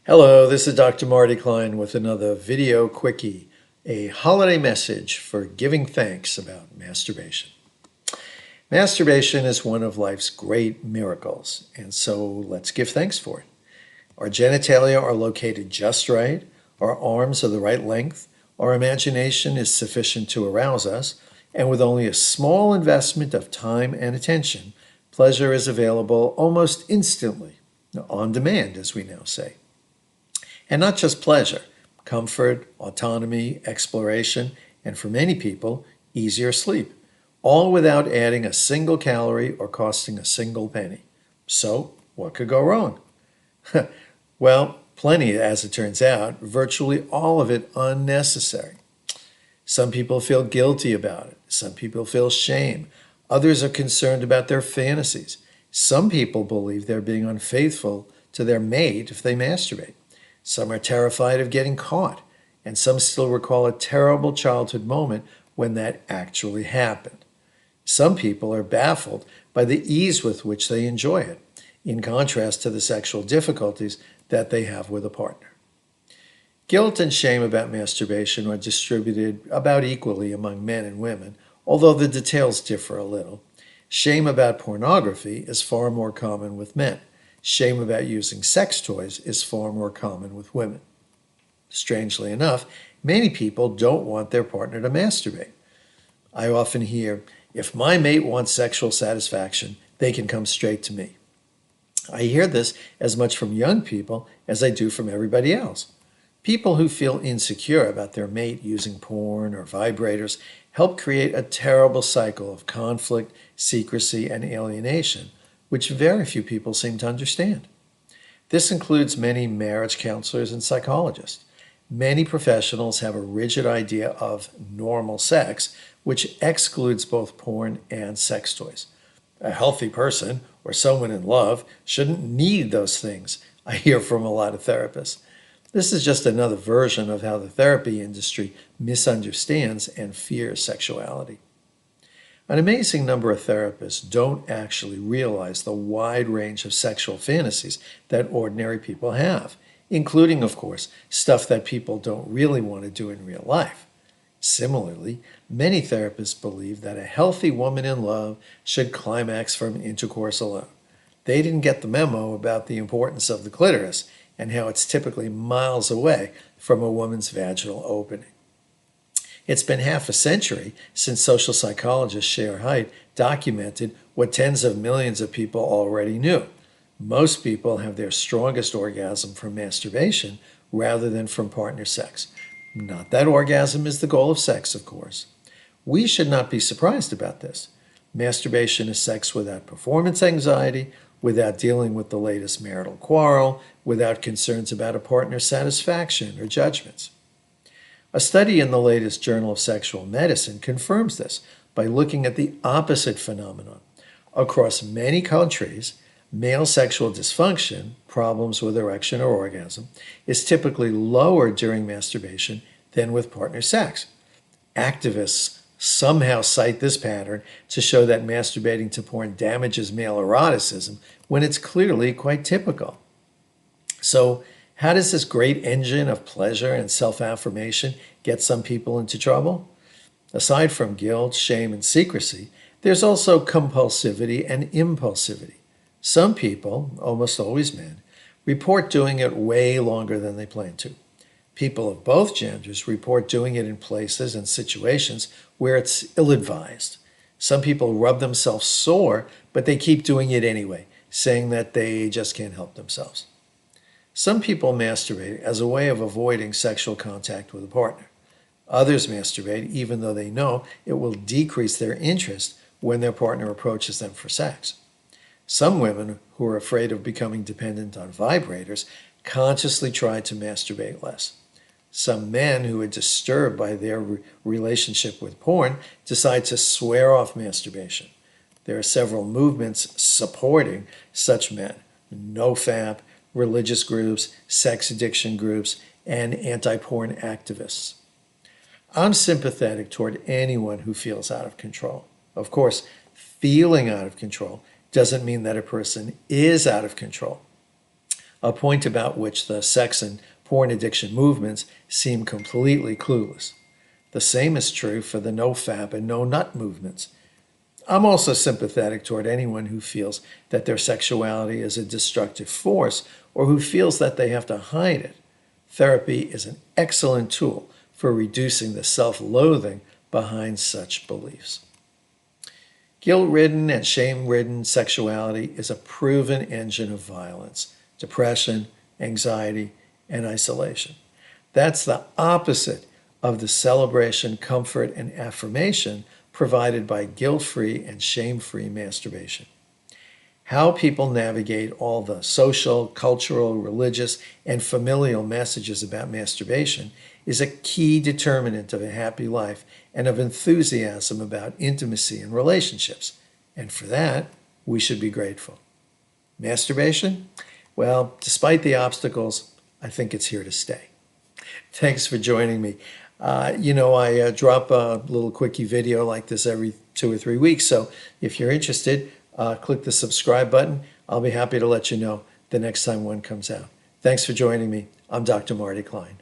Hello, this is Dr. Marty Klein with another video quickie, a holiday message for giving thanks about masturbation. Masturbation is one of life's great miracles, and so let's give thanks for it. Our genitalia are located just right, our arms are the right length, our imagination is sufficient to arouse us, and with only a small investment of time and attention, pleasure is available almost instantly, on demand, as we now say. And not just pleasure, comfort, autonomy, exploration, and for many people, easier sleep, all without adding a single calorie or costing a single penny. So, what could go wrong? Well, plenty, as it turns out, virtually all of it unnecessary. Some people feel guilty about it. Some people feel shame. Others are concerned about their fantasies. Some people believe they're being unfaithful to their mate if they masturbate. Some are terrified of getting caught, and some still recall a terrible childhood moment when that actually happened. Some people are baffled by the ease with which they enjoy it, in contrast to the sexual difficulties that they have with a partner. Guilt and shame about masturbation are distributed about equally among men and women, although the details differ a little. Shame about pornography is far more common with men. Shame about using sex toys is far more common with women. Strangely enough, many people don't want their partner to masturbate. I often hear, if my mate wants sexual satisfaction, they can come straight to me. I hear this as much from young people as I do from everybody else. People who feel insecure about their mate using porn or vibrators help create a terrible cycle of conflict, secrecy, and alienation, which very few people seem to understand. This includes many marriage counselors and psychologists. Many professionals have a rigid idea of normal sex, which excludes both porn and sex toys. A healthy person or someone in love shouldn't need those things, I hear from a lot of therapists. This is just another version of how the therapy industry misunderstands and fears sexuality. An amazing number of therapists don't actually realize the wide range of sexual fantasies that ordinary people have, including, of course, stuff that people don't really want to do in real life. Similarly, many therapists believe that a healthy woman in love should climax from intercourse alone. They didn't get the memo about the importance of the clitoris and how it's typically miles away from a woman's vaginal opening. It's been half a century since social psychologist Sher Hite documented what tens of millions of people already knew. Most people have their strongest orgasm from masturbation rather than from partner sex. Not that orgasm is the goal of sex, of course. We should not be surprised about this. Masturbation is sex without performance anxiety, without dealing with the latest marital quarrel, without concerns about a partner's satisfaction or judgments. A study in the latest Journal of Sexual Medicine confirms this by looking at the opposite phenomenon. Across many countries, male sexual dysfunction, problems with erection or orgasm, is typically lower during masturbation than with partner sex. Activists somehow cite this pattern to show that masturbating to porn damages male eroticism when it's clearly quite typical. So, how does this great engine of pleasure and self-affirmation get some people into trouble? Aside from guilt, shame, and secrecy, there's also compulsivity and impulsivity. Some people, almost always men, report doing it way longer than they plan to. People of both genders report doing it in places and situations where it's ill-advised. Some people rub themselves sore, but they keep doing it anyway, saying that they just can't help themselves. Some people masturbate as a way of avoiding sexual contact with a partner. Others masturbate even though they know it will decrease their interest when their partner approaches them for sex. Some women who are afraid of becoming dependent on vibrators consciously try to masturbate less. Some men who are disturbed by their relationship with porn decide to swear off masturbation. There are several movements supporting such men: NoFap, religious groups, sex addiction groups, and anti-porn activists. I'm sympathetic toward anyone who feels out of control. Of course, feeling out of control doesn't mean that a person is out of control. a point about which the sex and porn addiction movements seem completely clueless. The same is true for the no-fap and no-nut movements. I'm also sympathetic toward anyone who feels that their sexuality is a destructive force or who feels that they have to hide it. Therapy is an excellent tool for reducing the self-loathing behind such beliefs. Guilt-ridden and shame-ridden sexuality is a proven engine of violence, depression, anxiety, and isolation. That's the opposite of the celebration, comfort, and affirmation provided by guilt-free and shame-free masturbation. How people navigate all the social, cultural, religious, and familial messages about masturbation is a key determinant of a happy life and of enthusiasm about intimacy and relationships. And for that, we should be grateful. Masturbation? Well, despite the obstacles, I think it's here to stay. Thanks for joining me. I drop a little quickie video like this every 2 or 3 weeks. So if you're interested, click the subscribe button. I'll be happy to let you know the next time one comes out. Thanks for joining me. I'm Dr. Marty Klein.